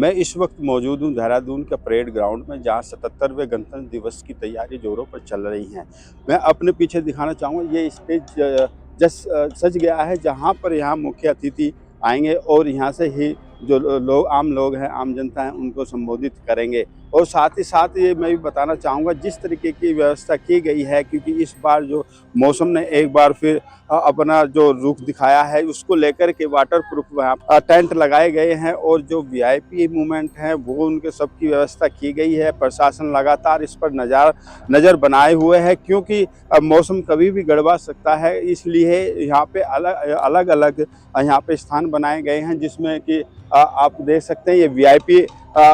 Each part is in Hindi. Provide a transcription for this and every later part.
मैं इस वक्त मौजूद हूँ देहरादून के परेड ग्राउंड में, जहाँ 77वें गणतंत्र दिवस की तैयारी जोरों पर चल रही है। मैं अपने पीछे दिखाना चाहूँगा, ये स्टेज सज गया है, जहाँ पर यहाँ मुख्य अतिथि आएंगे और यहाँ से ही जो लोग आम लोग हैं, आम जनता है, उनको संबोधित करेंगे। और साथ ही साथ ये मैं भी बताना चाहूँगा, जिस तरीके की व्यवस्था की गई है, क्योंकि इस बार जो मौसम ने एक बार फिर अपना जो रुख दिखाया है, उसको लेकर के वाटर प्रूफ वहाँ टेंट लगाए गए हैं और जो वीआईपी मूवमेंट हैं वो उनके सबकी व्यवस्था की गई है। प्रशासन लगातार इस पर नज़र बनाए हुए है, क्योंकि मौसम कभी भी गड़बड़ा सकता है। इसलिए यहाँ पे अलग अलग यहाँ पे स्थान बनाए गए हैं, जिसमें कि आप देख सकते हैं, ये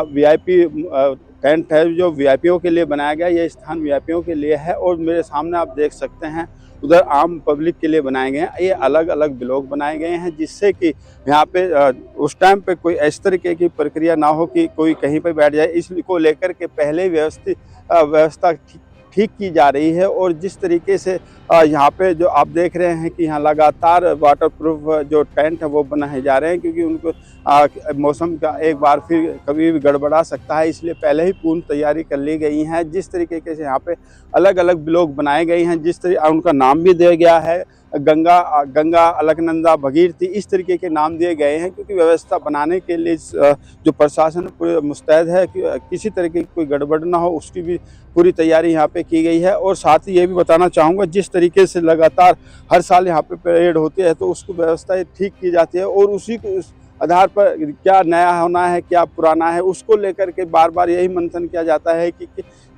वीआईपी टेंट है जो वीआईपीओ के लिए बनाया गया है। ये स्थान वीआईपीओ के लिए है और मेरे सामने आप देख सकते हैं उधर आम पब्लिक के लिए बनाए गए हैं। ये अलग अलग ब्लॉक बनाए गए हैं, जिससे कि यहाँ पे उस टाइम पे कोई इस तरीके की प्रक्रिया ना हो कि कोई कहीं पे बैठ जाए। इसको लेकर के पहले व्यवस्था ठीक की जा रही है। और जिस तरीके से यहाँ पे जो आप देख रहे हैं कि यहाँ लगातार वाटरप्रूफ जो टेंट है वो बनाए जा रहे हैं, क्योंकि उनको मौसम का एक बार फिर कभी भी गड़बड़ा सकता है, इसलिए पहले ही पूर्ण तैयारी कर ली गई है। जिस तरीके से यहाँ पे अलग अलग ब्लॉक बनाए गए हैं, जिस तरह उनका नाम भी दिया गया है, गंगा, अलकनंदा, भगीरथी, इस तरीके के नाम दिए गए हैं, क्योंकि व्यवस्था बनाने के लिए जो प्रशासन पूरे मुस्तैद है कि किसी तरह की कोई गड़बड़ ना हो, उसकी भी पूरी तैयारी यहाँ पे की गई है। और साथ ही ये भी बताना चाहूँगा, जिस तरीके से लगातार हर साल यहाँ पे परेड होती है, तो उसको व्यवस्था ठीक की जाती है और उसी को उस आधार पर क्या नया होना है, क्या पुराना है, उसको लेकर के बार बार यही मंथन किया जाता है कि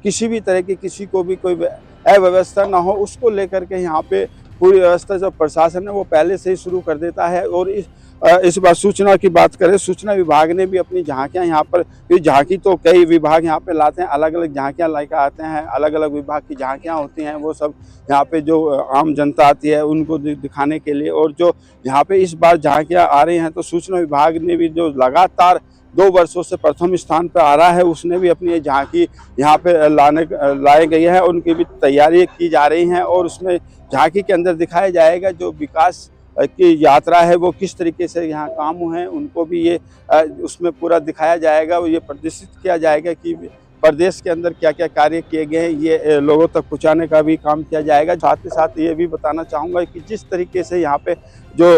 किसी भी तरह की किसी को भी कोई अव्यवस्था ना हो। उसको लेकर के यहाँ पे पूरी व्यवस्था जो प्रशासन है वो पहले से ही शुरू कर देता है। और इस बार सूचना की बात करें, सूचना विभाग ने भी अपनी झांकियां यहाँ पर, झांकी तो कई विभाग यहाँ पे लाते हैं, अलग अलग झांकियां लेकर आते हैं, अलग अलग विभाग की झांकियां होती हैं, वो सब यहाँ पे जो आम जनता आती है उनको दिखाने के लिए। और जो यहाँ पे इस बार झांकियां आ रही हैं, तो सूचना विभाग ने भी जो लगातार 2 वर्षों से प्रथम स्थान पर आ रहा है, उसने भी अपनी झांकी यहाँ पे लाई गई है, उनकी भी तैयारी की जा रही हैं। और उसमें झांकी के अंदर दिखाया जाएगा जो विकास की यात्रा है वो किस तरीके से यहाँ काम हुए हैं, उनको भी ये उसमें पूरा दिखाया जाएगा और ये प्रदर्शित किया जाएगा कि प्रदेश के अंदर क्या क्या कार्य किए गए हैं, ये लोगों तक पहुँचाने का भी काम किया जाएगा। साथ ही साथ ये भी बताना चाहूँगा कि जिस तरीके से यहाँ पे जो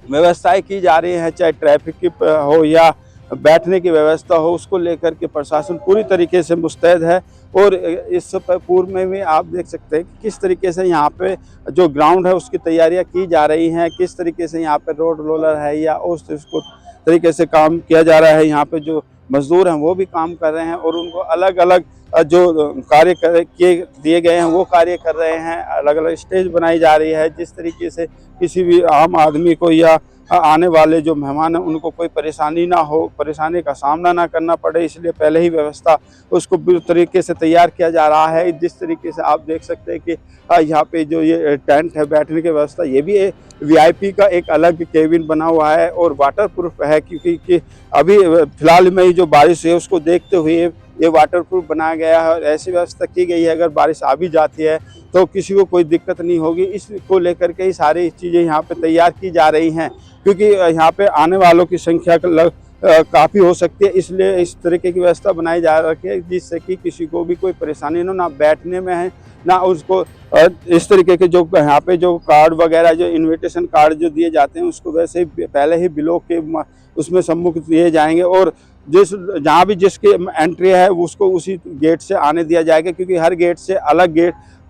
व्यवस्थाएं की जा रही हैं, चाहे ट्रैफिक की हो या बैठने की व्यवस्था हो, उसको लेकर के प्रशासन पूरी तरीके से मुस्तैद है। और इस पूर्व में भी आप देख सकते हैं कि किस तरीके से यहाँ पे जो ग्राउंड है उसकी तैयारियां की जा रही हैं, किस तरीके से यहाँ पे रोड रोलर है या उसको तरीके से काम किया जा रहा है। यहाँ पे जो मजदूर हैं वो भी काम कर रहे हैं और उनको अलग अलग जो कार्य किए दिए गए हैं वो कार्य कर रहे हैं। अलग अलग स्टेज बनाई जा रही है, जिस तरीके से किसी भी आम आदमी को या आने वाले जो मेहमान हैं उनको कोई परेशानी ना हो, परेशानी का सामना ना करना पड़े, इसलिए पहले ही व्यवस्था उसको पूरी तरीके से तैयार किया जा रहा है। जिस तरीके से आप देख सकते हैं कि यहाँ पे जो ये टेंट है, बैठने की व्यवस्था, ये भी वीआईपी का एक अलग केबिन बना हुआ है और वाटर प्रूफ है, क्योंकि अभी फिलहाल में ही जो बारिश है उसको देखते हुए ये वाटरप्रूफ बनाया गया है और ऐसी व्यवस्था की गई है, अगर बारिश आ भी जाती है तो किसी को कोई दिक्कत नहीं होगी। इसको लेकर के ही सारी चीज़ें यहाँ पे तैयार की जा रही हैं, क्योंकि यहाँ पे आने वालों की संख्या काफ़ी हो सकती है, इसलिए इस तरीके की व्यवस्था बनाई जा रही है, जिससे कि किसी को भी कोई परेशानी ना बैठने में है ना उसको। इस तरीके के जो यहाँ पे जो कार्ड वगैरह, जो इनविटेशन कार्ड जो दिए जाते हैं, उसको वैसे ही पहले ही ब्लॉक के उसमें सम्मुख दिए जाएंगे और जहाँ भी जिसकी एंट्री है उसको उसी गेट से आने दिया जाएगा, क्योंकि हर गेट से अलग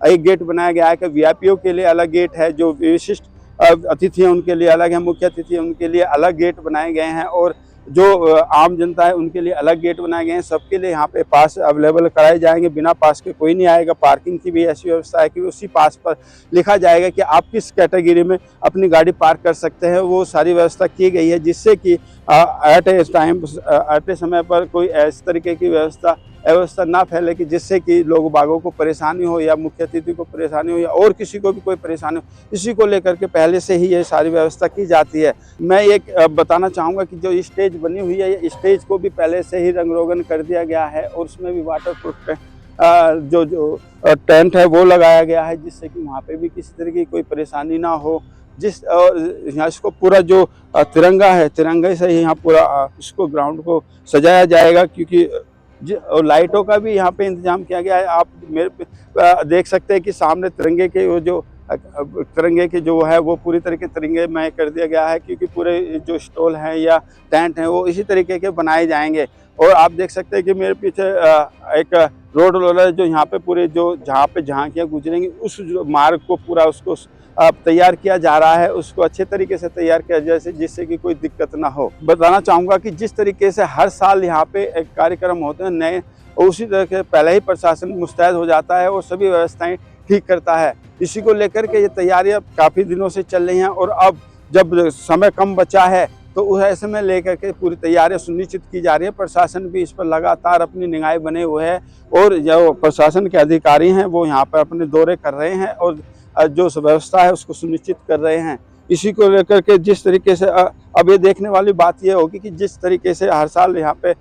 एक गेट बनाया गया है कि वीआईपीओ के लिए अलग गेट है, जो विशिष्ट अतिथि हैं उनके लिए अलग है, मुख्य अतिथि हैं उनके लिए अलग गेट बनाए गए हैं और जो आम जनता है उनके लिए अलग गेट बनाए गए हैं। सबके लिए यहाँ पे पास अवेलेबल कराए जाएंगे, बिना पास के कोई नहीं आएगा। पार्किंग की भी ऐसी व्यवस्था है कि उसी पास पर लिखा जाएगा कि आप किस कैटेगरी में अपनी गाड़ी पार्क कर सकते हैं, वो सारी व्यवस्था की गई है, जिससे कि एट ए समय पर कोई इस तरीके की अव्यवस्था ना फैले कि जिससे कि लोग बागों को परेशानी हो या मुख्य अतिथि को परेशानी हो या और किसी को भी कोई परेशानी हो, इसी को लेकर के पहले से ही ये सारी व्यवस्था की जाती है। मैं एक बताना चाहूँगा कि जो स्टेज बनी हुई है, ये स्टेज को भी पहले से ही रंग रोगन कर दिया गया है और उसमें भी वाटरप्रूफ जो टेंट है वो लगाया गया है, जिससे कि वहाँ पे भी किसी तरह की कोई परेशानी ना हो। जिस यहाँ इसको पूरा जो तिरंगा है, तिरंगे से ही यहाँ पूरा इसको ग्राउंड को सजाया जाएगा, क्योंकि और लाइटों का भी यहाँ पे इंतजाम किया गया है। आप देख सकते हैं कि सामने तिरंगे के वो जो तिरंगे के जो है वो पूरी तरीके तिरंगे में कर दिया गया है, क्योंकि पूरे जो स्टॉल हैं या टेंट हैं वो इसी तरीके के बनाए जाएंगे। और आप देख सकते हैं कि मेरे पीछे एक रोड रोलर जो यहाँ पे पूरे जो जहाँ पे झांकियाँ गुजरेंगी उस जो मार्ग को पूरा उसको तैयार किया जा रहा है, उसको अच्छे तरीके से तैयार किया जाए जिससे कि कोई दिक्कत ना हो। बताना चाहूँगा कि जिस तरीके से हर साल यहाँ पे एक कार्यक्रम होते हैं नए, उसी तरह के पहले ही प्रशासन मुस्तैद हो जाता है और सभी व्यवस्थाएं ठीक करता है। इसी को लेकर के ये तैयारियां काफ़ी दिनों से चल रही हैं और अब जब समय कम बचा है तो उस ऐसे में लेकर के पूरी तैयारियां सुनिश्चित की जा रही है। प्रशासन भी इस पर लगातार अपनी निगाहें बने हुए है और जो प्रशासन के अधिकारी हैं वो यहाँ पर अपने दौरे कर रहे हैं और जो व्यवस्था है उसको सुनिश्चित कर रहे हैं। इसी को लेकर के जिस तरीके से अब ये देखने वाली बात ये होगी कि जिस तरीके से हर साल यहाँ पे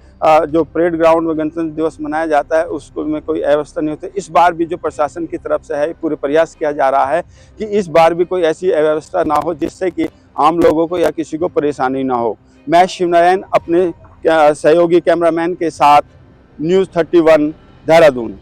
जो परेड ग्राउंड में गणतंत्र दिवस मनाया जाता है उसको में कोई अव्यवस्था नहीं होती, इस बार भी जो प्रशासन की तरफ से है पूरे प्रयास किया जा रहा है कि इस बार भी कोई ऐसी अव्यवस्था ना हो जिससे कि आम लोगों को या किसी को परेशानी ना हो। मैं शिवनारायण अपने सहयोगी कैमरामैन के साथ न्यूज़ 31 देहरादून।